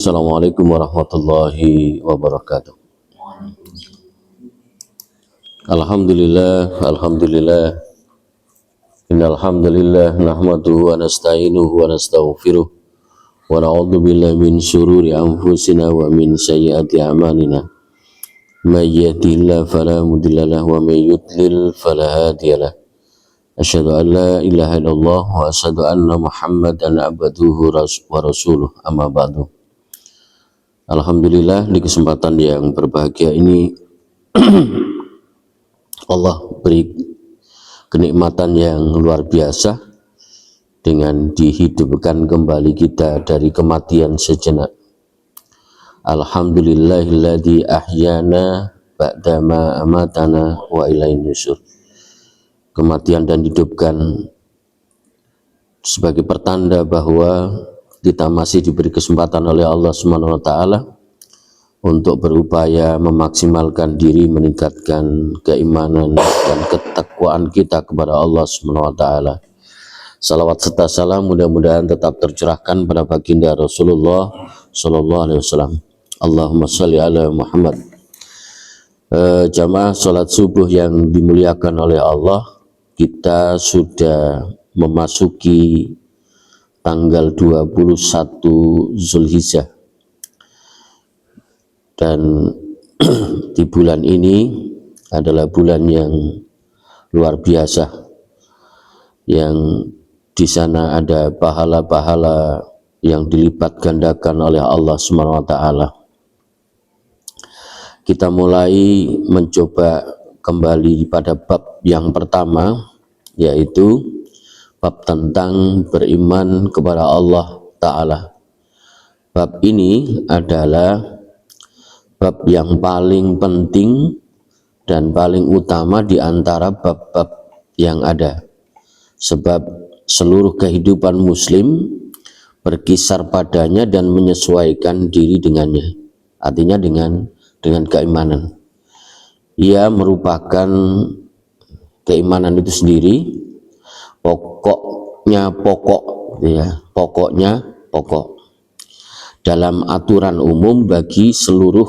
Assalamualaikum warahmatullahi wabarakatuh. Alhamdulillah. Innal hamdalillah nahmaduhu wa nasta'inuhu wa nastaghfiruh wa na'udzu billahi min syururi anfusina wa min sayyiati a'malina. May yahdihillahu fala mudilla lahu wa may yudlil fala hadiyalah. Asyhadu an la ilaha illallah wa asyhadu anna Muhammadan abduhu wa rasuluh. Amma ba'du. Alhamdulillah, di kesempatan yang berbahagia ini Allah beri kenikmatan yang luar biasa dengan dihidupkan kembali kita dari kematian sejenak. Alhamdulillahilladzi ahyana ba'dama amatana wa ilaihin nusyur. Kematian dan hidupkan sebagai pertanda bahwa kita masih diberi kesempatan oleh Allah Subhanahu wa taala untuk berupaya memaksimalkan diri, meningkatkan keimanan dan ketakwaan kita kepada Allah Subhanahu wa taala. Salawat serta salam mudah-mudahan tetap tercurahkan pada baginda Rasulullah sallallahu alaihi wasallam. Allahumma shalli ala Muhammad. Jamaah salat subuh yang dimuliakan oleh Allah, kita sudah memasuki tanggal 21 Zulhijjah, dan di bulan ini adalah bulan yang luar biasa, yang di sana ada pahala-pahala yang dilipat gandakan oleh Allah Subhanahu wa taala. Kita mulai mencoba kembali pada bab yang pertama, yaitu bab tentang beriman kepada Allah Ta'ala. Bab ini adalah bab yang paling penting dan paling utama di antara bab-bab yang ada, sebab seluruh kehidupan muslim berkisar padanya dan menyesuaikan diri dengannya, artinya dengan keimanan. Ia merupakan keimanan itu sendiri pokok dalam aturan umum bagi seluruh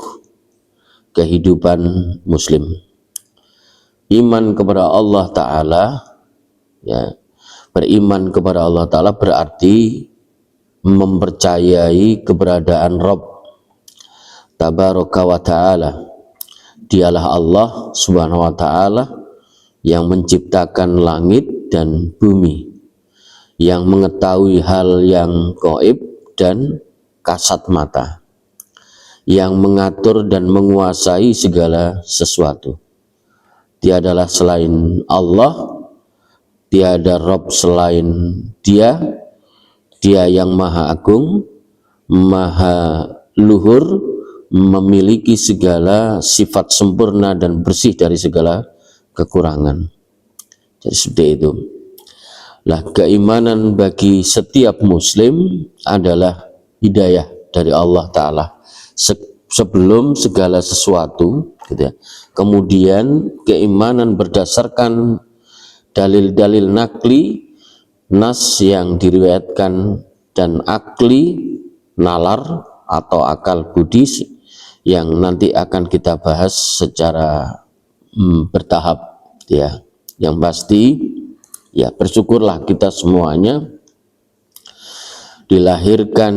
kehidupan muslim. Iman kepada Allah Ta'ala, ya, beriman kepada Allah Ta'ala berarti mempercayai keberadaan Rabb Tabaraka wa Ta'ala. Dialah Allah Subhanahu wa Ta'ala yang menciptakan langit dan bumi, yang mengetahui hal yang gaib dan kasat mata, yang mengatur dan menguasai segala sesuatu. Tiadalah selain Allah, tiada Rabb selain Dia. Dia yang maha agung, maha luhur, memiliki segala sifat sempurna dan bersih dari segala kekurangan. Jadi seperti itu. Lah, keimanan bagi setiap muslim adalah hidayah dari Allah Ta'ala sebelum segala sesuatu, gitu ya. Kemudian keimanan berdasarkan dalil-dalil nakli, nas yang diriwayatkan, dan akli, nalar atau akal budi yang nanti akan kita bahas secara bertahap, ya. Yang pasti, ya, bersyukurlah kita semuanya dilahirkan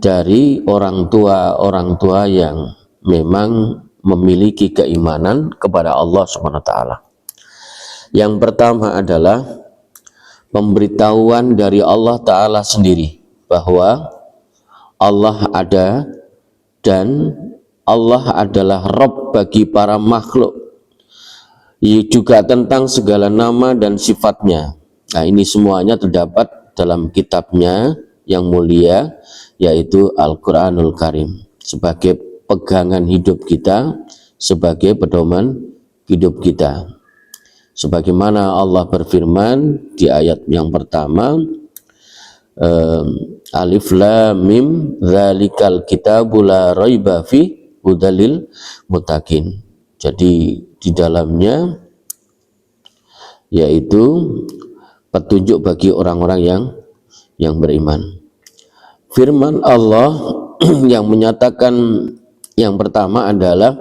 dari orang tua yang memang memiliki keimanan kepada Allah Subhanahu wa taala. Yang pertama adalah pemberitahuan dari Allah Ta'ala sendiri bahwa Allah ada dan Allah adalah Rabb bagi para makhluk, juga tentang segala nama dan sifatnya. Nah, ini semuanya terdapat dalam kitabnya yang mulia, yaitu Al-Quranul Karim, sebagai pegangan hidup kita, sebagai pedoman hidup kita. Sebagaimana Allah berfirman di ayat yang pertama, Alif Lam Mim Dzalikal Kitabu la raiba fi hudalil muttaqin. Jadi di dalamnya yaitu petunjuk bagi orang-orang yang beriman. Firman Allah yang menyatakan yang pertama adalah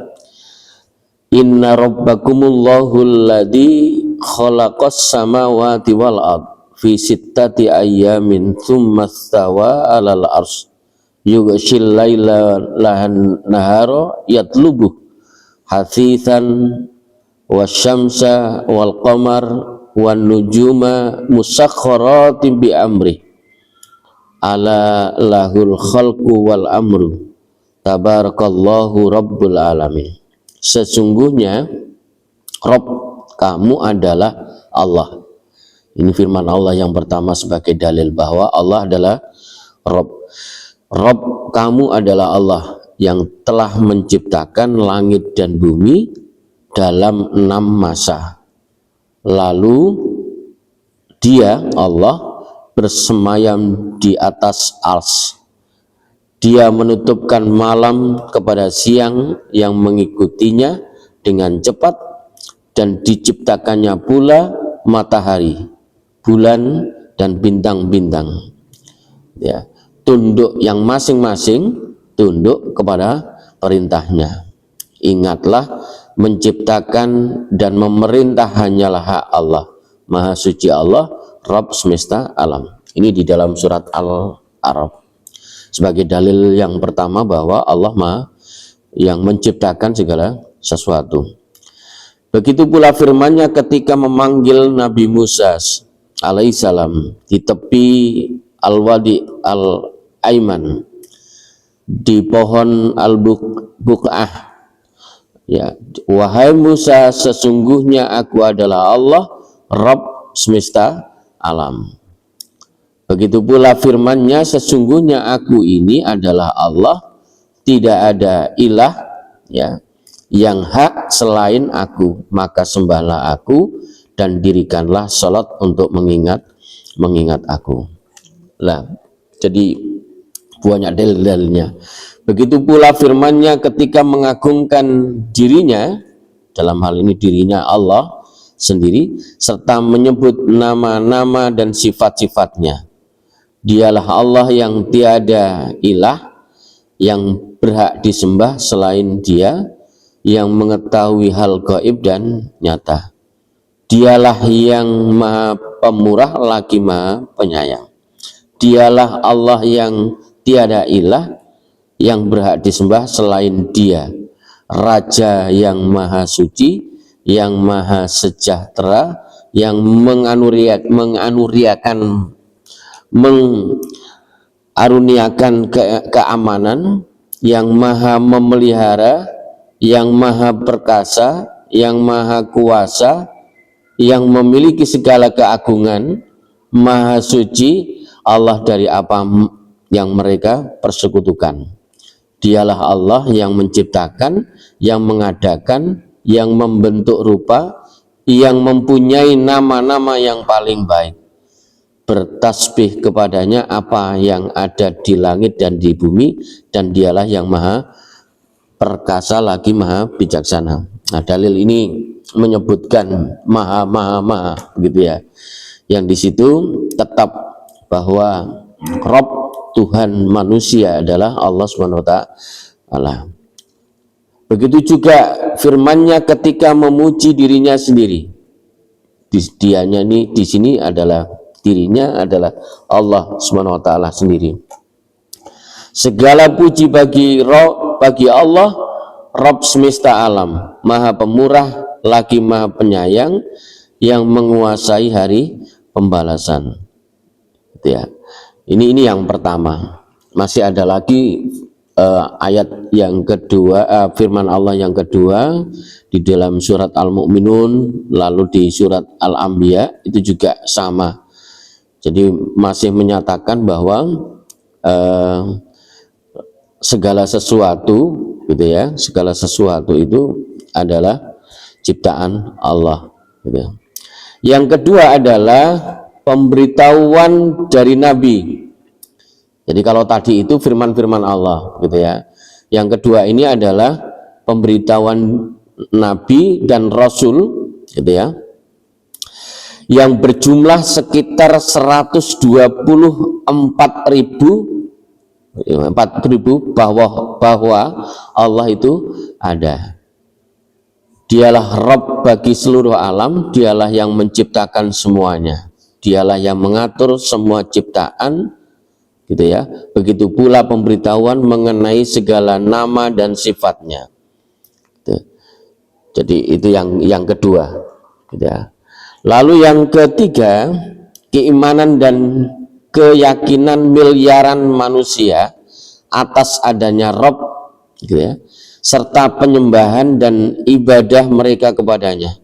inna rabbakumullahu alladzi khalaqas samawati wal ard fi sittati ayyamin tsumma stawa 'alal arsy yughshil laila lahan nahara yatlubu hasisan wasyamsa wal qamar wan nujuma musakhkharatin bi amri ala lahul khalqu wal amru tabarakallahu rabbul alamin. Sesungguhnya Rabb kamu adalah Allah. Ini firman Allah yang pertama sebagai dalil bahwa Allah adalah Rabb. Rabb kamu adalah Allah yang telah menciptakan langit dan bumi dalam 6 masa. Lalu dia Allah bersemayam di atas arsy. Dia menutupkan malam kepada siang yang mengikutinya dengan cepat, dan diciptakannya pula matahari, bulan, dan bintang-bintang. Ya, tunduk yang masing-masing tunduk kepada perintahnya. Ingatlah, menciptakan dan memerintah hanyalah hak Allah. Maha suci Allah, Rabb semesta alam. Ini di dalam surat Al-A'raf. Sebagai dalil yang pertama bahwa Allah Maha yang menciptakan segala sesuatu. Begitu pula firman-Nya ketika memanggil Nabi Musa alaihissalam di tepi Al-Wadi Al-Aiman, di pohon Al-Buq'ah. Ya, wahai Musa, sesungguhnya aku adalah Allah, Rabb semesta alam. Begitu pula firman-Nya, sesungguhnya aku ini adalah Allah, tidak ada ilah ya yang hak selain aku, maka sembahlah aku dan dirikanlah salat untuk mengingat aku. Lah, jadi banyak dalil-dalilnya. Begitu pula firman-Nya ketika mengagungkan dirinya, dalam hal ini dirinya Allah sendiri, serta menyebut nama-nama dan sifat-sifatnya. Dialah Allah yang tiada ilah yang berhak disembah selain Dia, yang mengetahui hal gaib dan nyata. Dialah yang Maha Pemurah lagi Maha Penyayang. Dialah Allah yang tiada ilah yang berhak disembah selain Dia, Raja yang Maha Suci, yang Maha Sejahtera, yang mengaruniakan keamanan, yang Maha memelihara, yang Maha Perkasa, yang Maha Kuasa, yang memiliki segala keagungan, Maha Suci Allah dari apa yang mereka persekutukan. Dialah Allah yang menciptakan, yang mengadakan, yang membentuk rupa, yang mempunyai nama-nama yang paling baik. Bertasbih kepadanya apa yang ada di langit dan di bumi, dan Dialah yang Maha Perkasa lagi Maha Bijaksana. Nah, dalil ini menyebutkan maha begitu ya. Yang di situ tetap bahwa Rabb Tuhan manusia adalah Allah SWT. Begitu juga firman-Nya ketika memuji dirinya sendiri. Dianya ini di sini adalah dirinya adalah Allah SWT sendiri. Segala puji bagi Allah, Rabb semesta alam, Maha Pemurah lagi Maha Penyayang, yang menguasai hari pembalasan. Ya. Ini yang pertama. Masih ada lagi ayat yang kedua, firman Allah yang kedua di dalam surat Al-Mu'minun, lalu di surat Al-Anbiya itu juga sama. Jadi masih menyatakan bahwa segala sesuatu gitu ya, segala sesuatu itu adalah ciptaan Allah gitu. Yang kedua adalah pemberitahuan dari Nabi. Jadi kalau tadi itu firman-firman Allah gitu ya. Yang kedua ini adalah pemberitahuan Nabi dan Rasul gitu ya, yang berjumlah sekitar 124.000 4.000 bahwa Allah itu ada. Dialah Rabb bagi seluruh alam, dialah yang menciptakan semuanya, dialah yang mengatur semua ciptaan, gitu ya. Begitu pula pemberitahuan mengenai segala nama dan sifatnya. Gitu. Jadi itu yang kedua, gitu ya. Lalu yang ketiga, keimanan dan keyakinan miliaran manusia atas adanya Rabb, gitu ya, serta penyembahan dan ibadah mereka kepadanya.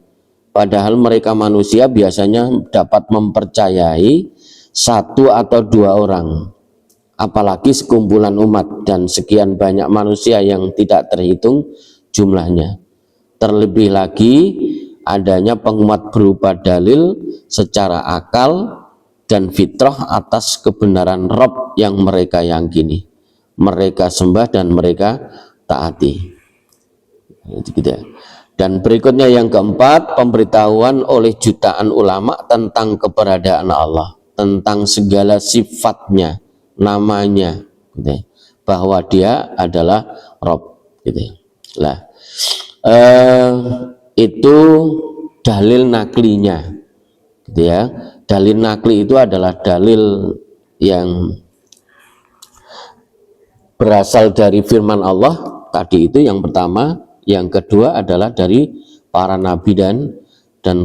Padahal mereka manusia biasanya dapat mempercayai satu atau dua orang, apalagi sekumpulan umat dan sekian banyak manusia yang tidak terhitung jumlahnya. Terlebih lagi adanya penguat berupa dalil secara akal dan fitrah atas kebenaran Rabb yang mereka yakini, mereka sembah dan mereka taati. Gitu. Dan berikutnya yang keempat, pemberitahuan oleh jutaan ulama tentang keberadaan Allah, tentang segala sifatnya, namanya, gitu, bahwa dia adalah Rabb, gitu. Lah, itu dalil naklinya, gitu ya. Dalil nakli itu adalah dalil yang berasal dari firman Allah tadi, itu yang pertama. Yang kedua adalah dari para nabi dan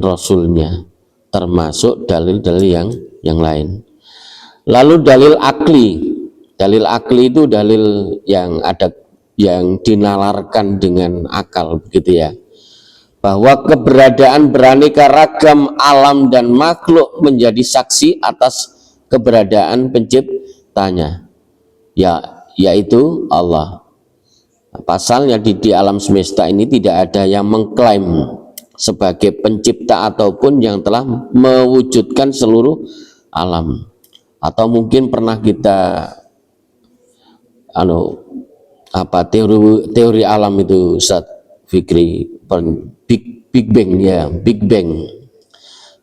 rasulnya, termasuk dalil-dalil yang lain. Lalu dalil akli itu dalil yang ada, yang dinalarkan dengan akal, begitu ya, bahwa keberadaan beraneka ragam alam dan makhluk menjadi saksi atas keberadaan penciptanya, yaitu Allah. Pasalnya di alam semesta ini tidak ada yang mengklaim sebagai pencipta ataupun yang telah mewujudkan seluruh alam. Atau mungkin pernah kita teori alam itu, Ustaz Fikri, Big Bang ya, Big Bang.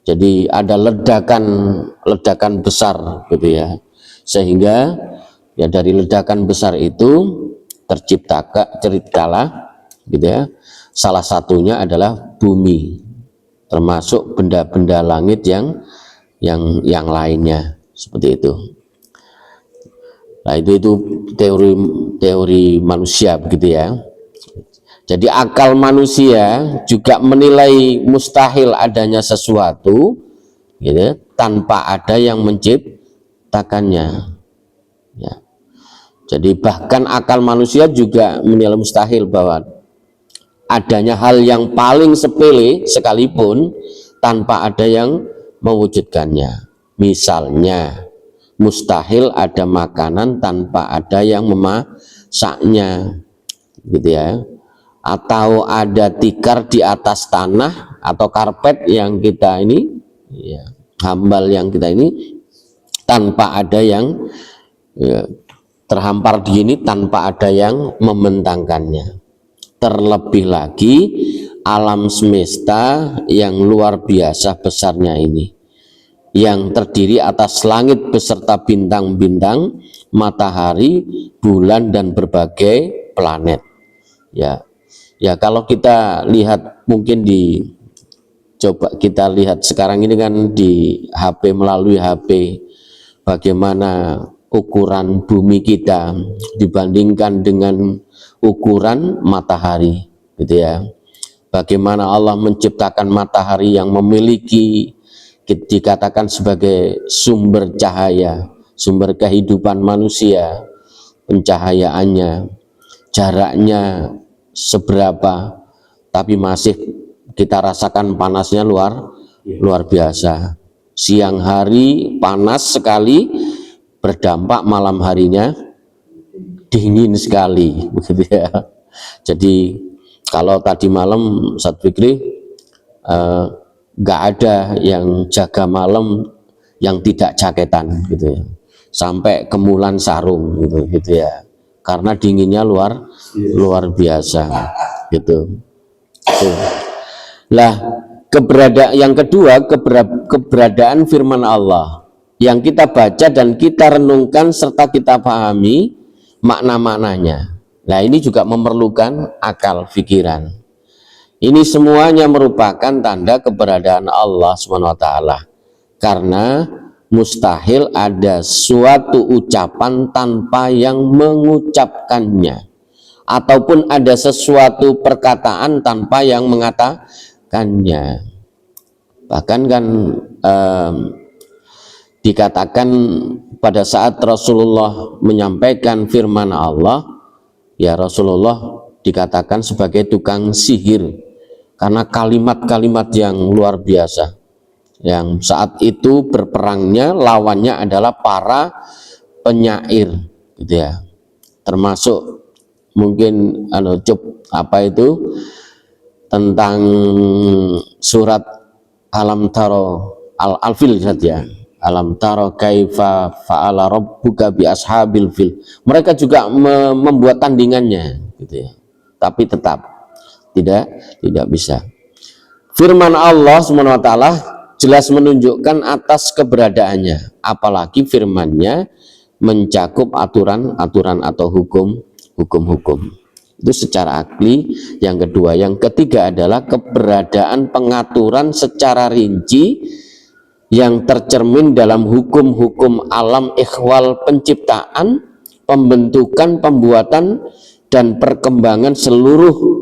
Jadi ada ledakan besar, gitu ya, sehingga ya dari ledakan besar itu terciptalah, gitu ya, salah satunya adalah bumi, termasuk benda-benda langit yang lainnya, seperti itu. Nah, itu teori manusia, begitu ya. Jadi akal manusia juga menilai mustahil adanya sesuatu, gitu, tanpa ada yang menciptakannya, ya. Jadi bahkan akal manusia juga menilai mustahil bahwa adanya hal yang paling sepele sekalipun tanpa ada yang mewujudkannya. Misalnya, mustahil ada makanan tanpa ada yang memasaknya, gitu ya. Atau ada tikar di atas tanah atau karpet yang kita ini, ya, hambal yang kita ini, tanpa ada yang, ya, terhampar di ini tanpa ada yang membentangkannya. Terlebih lagi alam semesta yang luar biasa besarnya ini, yang terdiri atas langit beserta bintang-bintang, matahari, bulan dan berbagai planet. Ya kalau kita lihat, mungkin coba kita lihat sekarang ini kan di HP, melalui HP, bagaimana ukuran bumi kita dibandingkan dengan ukuran matahari, gitu ya. Bagaimana Allah menciptakan matahari yang memiliki, dikatakan sebagai sumber cahaya, sumber kehidupan manusia, pencahayaannya, jaraknya seberapa, tapi masih kita rasakan panasnya luar biasa. Siang hari panas sekali, berdampak malam harinya dingin sekali, begitu ya. Jadi kalau tadi malam Ustaz Fikri nggak ada yang jaga malam yang tidak jaketan, gitu ya, sampai kemulan sarung, gitu ya, karena dinginnya luar biasa, gitu. Lah, yang kedua, keberadaan firman Allah yang kita baca dan kita renungkan serta kita pahami makna-maknanya. Nah, ini juga memerlukan akal pikiran. Ini semuanya merupakan tanda keberadaan Allah SWT, karena mustahil ada suatu ucapan tanpa yang mengucapkannya, ataupun ada sesuatu perkataan tanpa yang mengatakannya. Bahkan kan dikatakan pada saat Rasulullah menyampaikan firman Allah, ya Rasulullah dikatakan sebagai tukang sihir karena kalimat-kalimat yang luar biasa, yang saat itu berperangnya lawannya adalah para penyair gitu ya, termasuk mungkin tentang surat alam taro al-fil saja, alam taro kaifa fa'ala rabbuka bi ashabil fil. Mereka juga membuat tandingannya gitu ya, tapi tetap tidak bisa. Firman Allah SWT jelas menunjukkan atas keberadaannya, apalagi firman-Nya mencakup aturan-aturan atau hukum-hukum. Itu secara akli. Yang kedua, yang ketiga adalah keberadaan pengaturan secara rinci yang tercermin dalam hukum-hukum alam ikhwal penciptaan, pembentukan, pembuatan dan perkembangan seluruh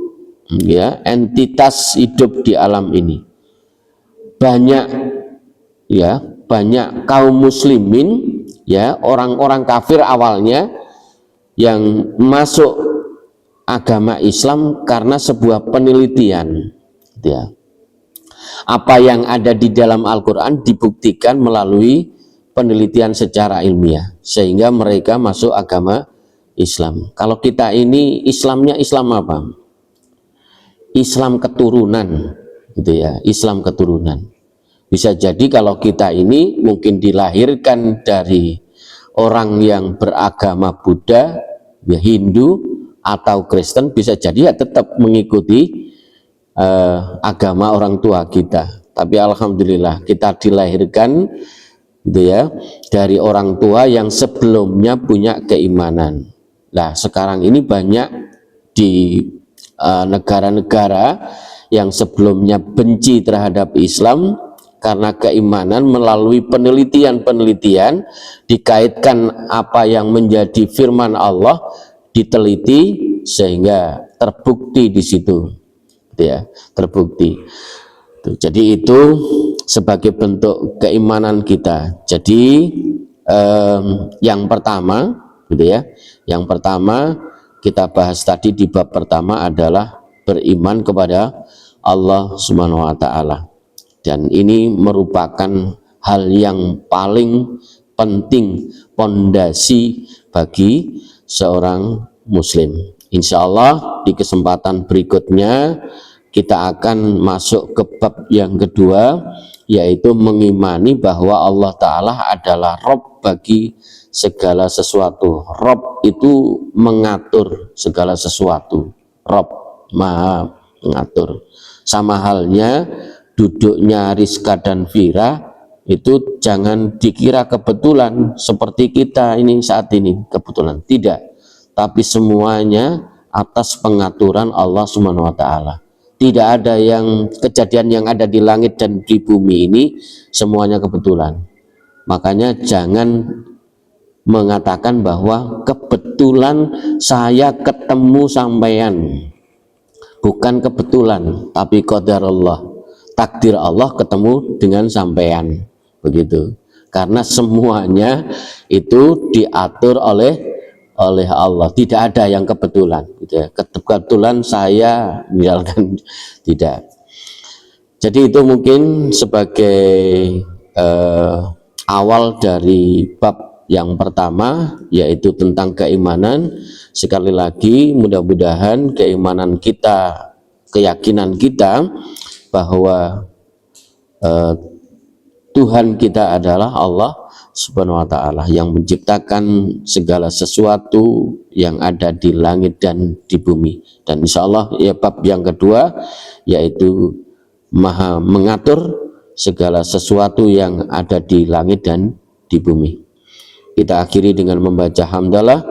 ya entitas hidup di alam ini. Banyak kaum muslimin, ya orang-orang kafir awalnya yang masuk agama Islam karena sebuah penelitian, ya. Apa yang ada di dalam Al-Quran dibuktikan melalui penelitian secara ilmiah, sehingga mereka masuk agama Islam. Kalau kita ini Islamnya Islam apa? Islam keturunan gitu ya, Islam keturunan. Bisa jadi kalau kita ini mungkin dilahirkan dari orang yang beragama Buddha, ya Hindu atau Kristen, bisa jadi ya tetap mengikuti agama orang tua kita. Tapi alhamdulillah kita dilahirkan gitu ya dari orang tua yang sebelumnya punya keimanan. Nah, sekarang ini banyak di negara-negara yang sebelumnya benci terhadap Islam karena keimanan, melalui penelitian-penelitian dikaitkan apa yang menjadi firman Allah, diteliti sehingga terbukti di situ, ya, terbukti. Jadi itu sebagai bentuk keimanan kita. Jadi yang pertama gitu ya, yang pertama kita bahas tadi di bab pertama adalah beriman kepada Allah Subhanahu wa taala. Dan ini merupakan hal yang paling penting, pondasi bagi seorang muslim. Insya Allah di kesempatan berikutnya kita akan masuk ke bab yang kedua, yaitu mengimani bahwa Allah Ta'ala adalah Rabb bagi segala sesuatu. Rabb itu mengatur segala sesuatu. Rabb, maha mengatur. Sama halnya duduknya Rizka dan Vira itu jangan dikira kebetulan seperti kita ini saat ini kebetulan, tidak, tapi semuanya atas pengaturan Allah Subhanahu wa taala. Tidak ada yang kejadian yang ada di langit dan di bumi ini semuanya kebetulan. Makanya jangan mengatakan bahwa kebetulan saya ketemu sampean. Bukan kebetulan, tapi qadar Allah, takdir Allah ketemu dengan sampean, begitu. Karena semuanya itu diatur oleh Allah, tidak ada yang kebetulan gitu ya. Kebetulan saya misalkan tidak. Jadi itu mungkin sebagai awal dari bab yang pertama, yaitu tentang keimanan. Sekali lagi mudah-mudahan keimanan kita, keyakinan kita bahwa Tuhan kita adalah Allah Subhanahu wa ta'ala yang menciptakan segala sesuatu yang ada di langit dan di bumi. Dan insya Allah ya bab yang kedua, yaitu maha mengatur segala sesuatu yang ada di langit dan di bumi. Kita akhiri dengan membaca hamdalah.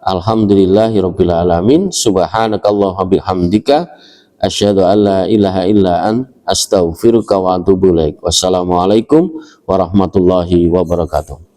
Alhamdulillahirabbil alamin. Subhanakallahumma bihamdika asyhadu an la ilaha illa anta astaghfiruka wa atubu ilaik. Wassalamualaikum warahmatullahi wabarakatuh.